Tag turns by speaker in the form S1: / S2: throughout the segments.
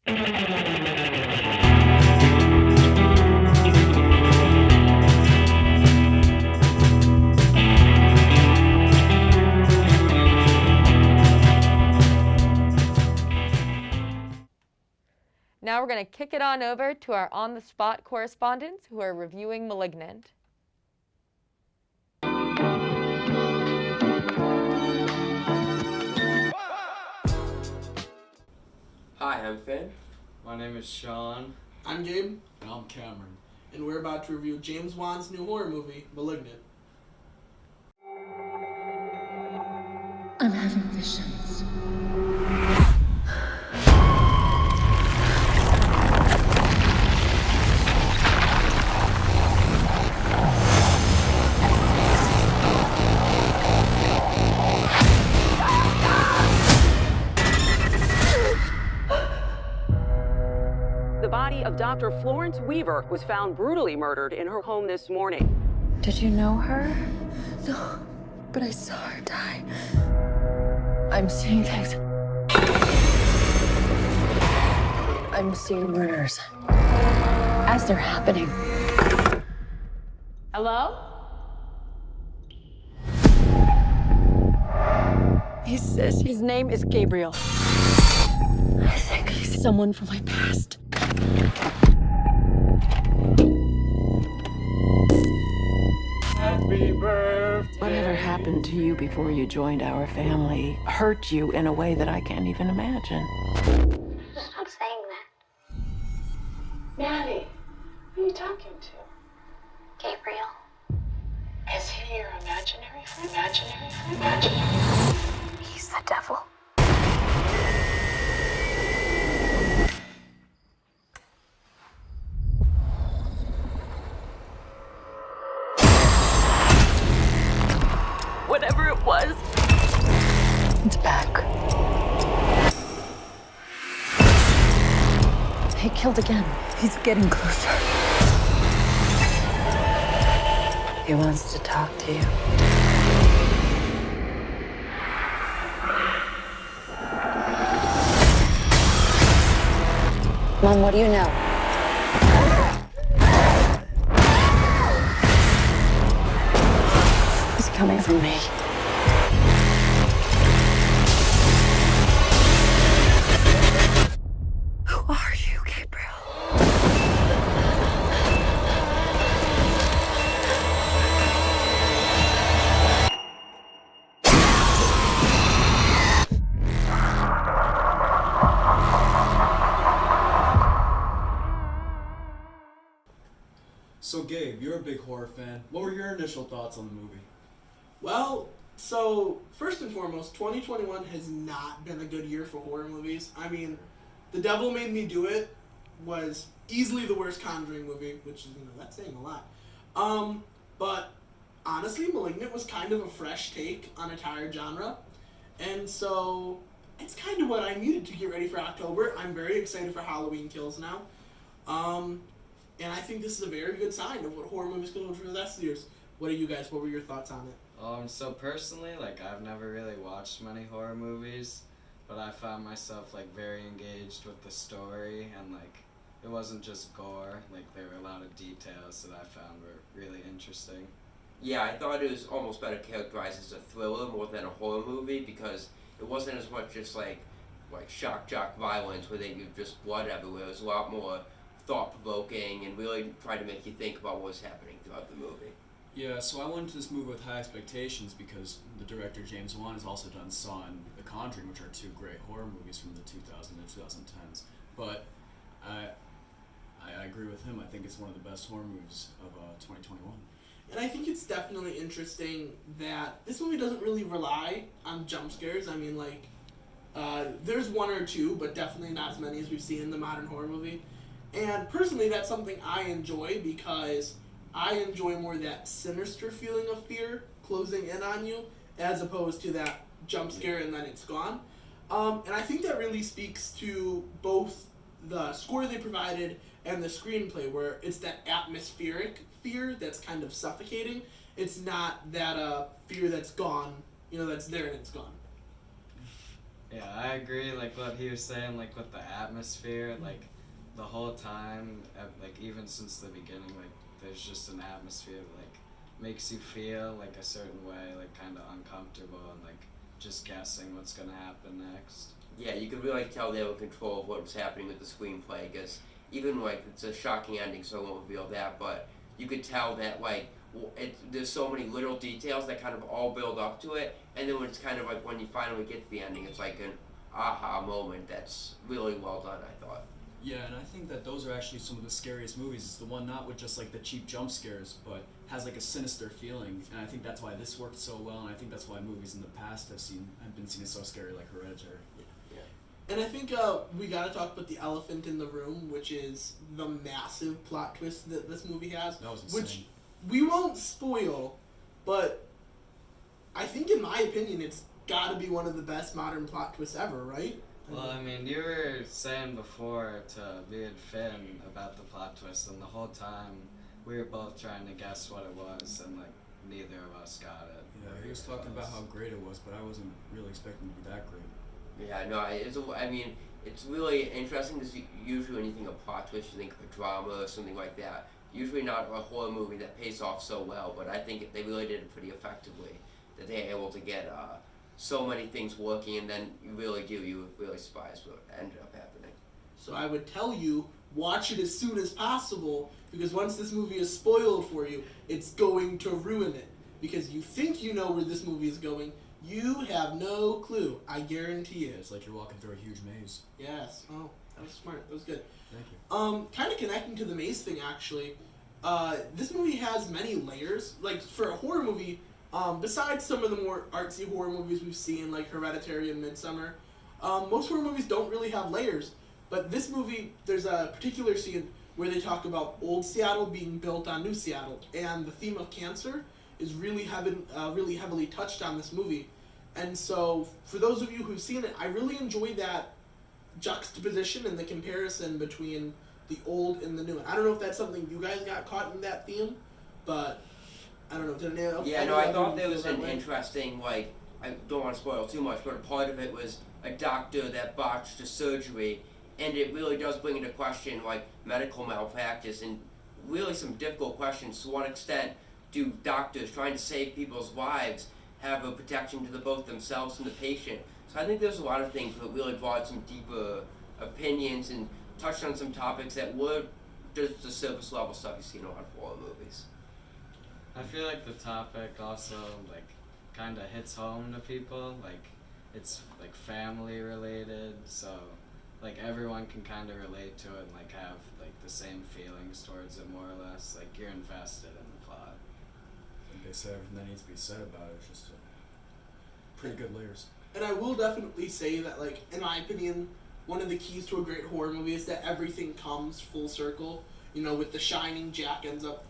S1: Now we're going to kick it on over to our on-the-spot correspondents who are reviewing Malignant.
S2: Hi, I'm Finn.
S3: My name is Sean.
S4: I'm Gabe.
S3: And I'm Cameron.
S4: And we're about to review James Wan's new horror movie, Malignant.
S5: I'm having visions.
S6: The body of Dr. Florence Weaver was found brutally murdered in her home this morning.
S5: Did you know her? No, but I saw her die. I'm seeing things. I'm seeing murders as they're happening.
S1: Hello?
S5: He says his name is Gabriel. I think he's someone from my past.
S3: Happy birthday.
S7: Whatever happened to you before you joined our family hurt you in a way that I can't even imagine.
S8: Stop saying that.
S7: Maddie, who are you talking to?
S8: Gabriel.
S7: Is he your imaginary friend? Imaginary?
S8: He's the devil.
S6: Whatever it was,
S5: It's back. He killed again. He's getting closer. He wants to talk to you. Mom, what do you know? He's coming from me. Who are you, Gabriel?
S3: So Gabe, you're a big horror fan. What were your initial thoughts on the movie?
S4: Well, so first and foremost, 2021 has not been a good year for horror movies. I mean, The Devil Made Me Do It was easily the worst Conjuring movie, which is, that's saying a lot. But honestly, Malignant was kind of a fresh take on a tired genre. And so it's kind of what I needed to get ready for October. I'm very excited for Halloween Kills now. And I think this is a very good sign of what horror movies can do for the rest of the years. What are you guys? What were your thoughts on it?
S3: So personally, I've never really watched many horror movies, but I found myself, very engaged with the story, and, it wasn't just gore. There were a lot of details that I found were really interesting.
S2: Yeah, I thought it was almost better characterized as a thriller more than a horror movie because it wasn't as much just like shock jock violence where they do just blood everywhere. It was a lot more thought-provoking and really tried to make you think about what was happening throughout the movie.
S9: Yeah, so I went into this movie with high expectations because the director James Wan has also done Saw and The Conjuring, which are two great horror movies from the 2000s and 2010s. But I agree with him. I think it's one of the best horror movies of 2021.
S4: And I think it's definitely interesting that this movie doesn't really rely on jump scares. I mean, there's one or two, but definitely not as many as we've seen in the modern horror movie. And personally, that's something I enjoy because I enjoy more that sinister feeling of fear closing in on you as opposed to that jump scare and then it's gone. And I think that really speaks to both the score they provided and the screenplay, where it's that atmospheric fear that's kind of suffocating. It's not that fear that's gone, that's there and it's gone.
S3: Yeah, I agree. Like what he was saying, like with the atmosphere, like the whole time, like even since the beginning, like there's just an atmosphere that like makes you feel like a certain way, like kind of uncomfortable and like just guessing what's gonna happen next.
S2: Yeah, you could really tell they were in control of what was happening with the screenplay, because even like it's a shocking ending, so I won't reveal that, but you could tell that like there's so many little details that kind of all build up to it, and then when it's kind of like when you finally get to the ending, it's like an aha moment that's really well done, I thought.
S9: Yeah, and I think that those are actually some of the scariest movies. It's the one not with just like the cheap jump scares, but has like a sinister feeling, and I think that's why this worked so well, and I think that's why movies in the past have been seen as so scary, like Hereditary.
S4: And I think we gotta talk about the elephant in the room, which is the massive plot twist that this movie has.
S9: That was insane.
S4: Which we won't spoil, but I think in my opinion it's gotta be one of the best modern plot twists ever, right?
S3: Well, I mean, you were saying before to me and Finn about the plot twist, and the whole time we were both trying to guess what it was, and like neither of us got it.
S9: Yeah, he was talking about how great it was, but I wasn't really expecting it to be that great.
S2: Yeah, no, it's really interesting because usually when you think of plot twist, you think of a drama or something like that. Usually not a horror movie that pays off so well, but I think they really did it pretty effectively, that they're able to get so many things working, and then you really surprised what ended up happening.
S4: So I would tell you, watch it as soon as possible, because once this movie is spoiled for you, it's going to ruin it. Because you think you know where this movie is going, you have no clue. I guarantee
S9: Yeah,
S4: it.
S9: it's like you're walking through a huge maze.
S4: Yes. Oh, that was smart. That was good.
S9: Thank you.
S4: Kind of connecting to the maze thing, actually. This movie has many layers. Like, for a horror movie, besides some of the more artsy horror movies we've seen, like Hereditary and Midsommar, most horror movies don't really have layers. But this movie, there's a particular scene where they talk about old Seattle being built on new Seattle, and the theme of cancer is really heavily touched on this movie. And so, for those of you who've seen it, I really enjoy that juxtaposition and the comparison between the old and the new. And I don't know if that's something you guys got caught in that theme, but I don't know.
S2: I thought there was an interesting, like, I don't want to spoil too much, but a part of it was a doctor that botched a surgery, and it really does bring into question, like, medical malpractice and really some difficult questions. To what extent do doctors trying to save people's lives have a protection to both themselves and the patient? So I think there's a lot of things that really brought some deeper opinions and touched on some topics that were just the surface level stuff you see in a lot of horror movies.
S3: I feel like the topic also like kind of hits home to people. Like it's like family related, so like everyone can kind of relate to it and like have like the same feelings towards it more or less. Like you're invested in the plot.
S9: I think they said everything that needs to be said about it. It's just pretty good layers.
S4: And I will definitely say that, like, in my opinion, one of the keys to a great horror movie is that everything comes full circle. You know, with The Shining, Jack ends up,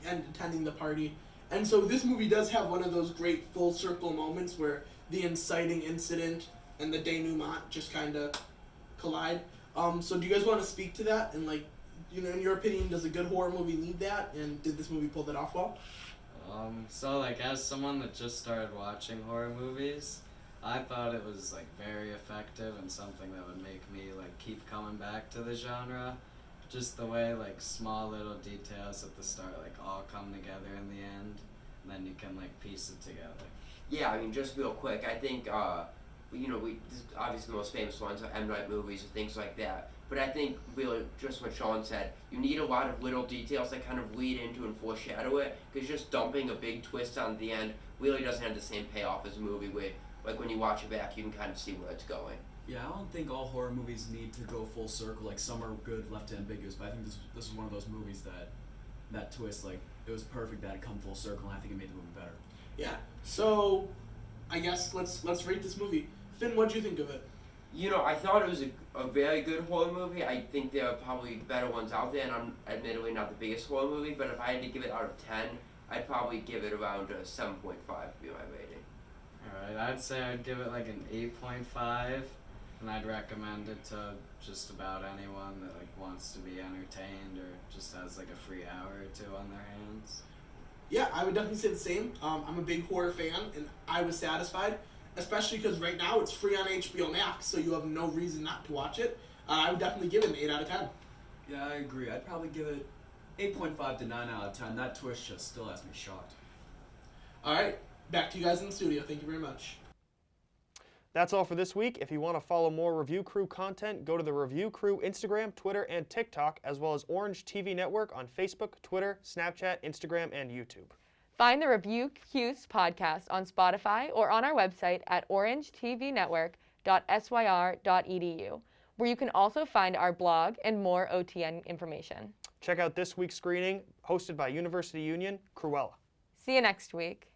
S4: attending the party. And so this movie does have one of those great full circle moments where the inciting incident and the denouement just kind of collide. So do you guys want to speak to that? And, like, in your opinion, does a good horror movie need that? And did this movie pull that off well?
S3: So like as someone that just started watching horror movies, I thought it was like very effective and something that would make me like keep coming back to the genre. Just the way like small little details at the start like all come together in the end, and then you can like piece it together.
S2: Yeah, I mean, just real this is obviously the most famous ones are M. Night movies and things like that. But I think really just what Sean said, you need a lot of little details that kind of lead into and foreshadow it, because just dumping a big twist on the end really doesn't have the same payoff as a movie where, like, when you watch it back, you can kind of see where it's going.
S9: Yeah, I don't think all horror movies need to go full circle. Like, some are good, left ambiguous, but I think this is one of those movies that twist, like, it was perfect that it come full circle, and I think it made the movie better.
S4: Yeah. So, I guess let's rate this movie. Finn, what'd you think of it?
S2: I thought it was a very good horror movie. I think there are probably better ones out there, and I'm admittedly not the biggest horror movie, but if I had to give it out of 10, I'd probably give it around a 7.5 to be my rating.
S3: Alright, I'd say I'd give it like an 8.5, and I'd recommend it to just about anyone that like wants to be entertained or just has like a free hour or two on their hands.
S4: Yeah, I would definitely say the same. I'm a big horror fan, and I was satisfied. especially because right now it's free on HBO Max, so you have no reason not to watch it. I would definitely give it an 8 out of 10.
S9: Yeah, I agree. I'd probably give it 8.5 to 9 out of 10. That twist just still has me shocked.
S4: All right, back to you guys in the studio. Thank you very much.
S10: That's all for this week. If you want to follow more Review Crew content, go to the Review Crew Instagram, Twitter, and TikTok, as well as Orange TV Network on Facebook, Twitter, Snapchat, Instagram, and YouTube.
S1: Find the Review Q's podcast on Spotify or on our website at orangetvnetwork.syr.edu, where you can also find our blog and more OTN information.
S10: Check out this week's screening, hosted by University Union, Cruella.
S1: See you next week.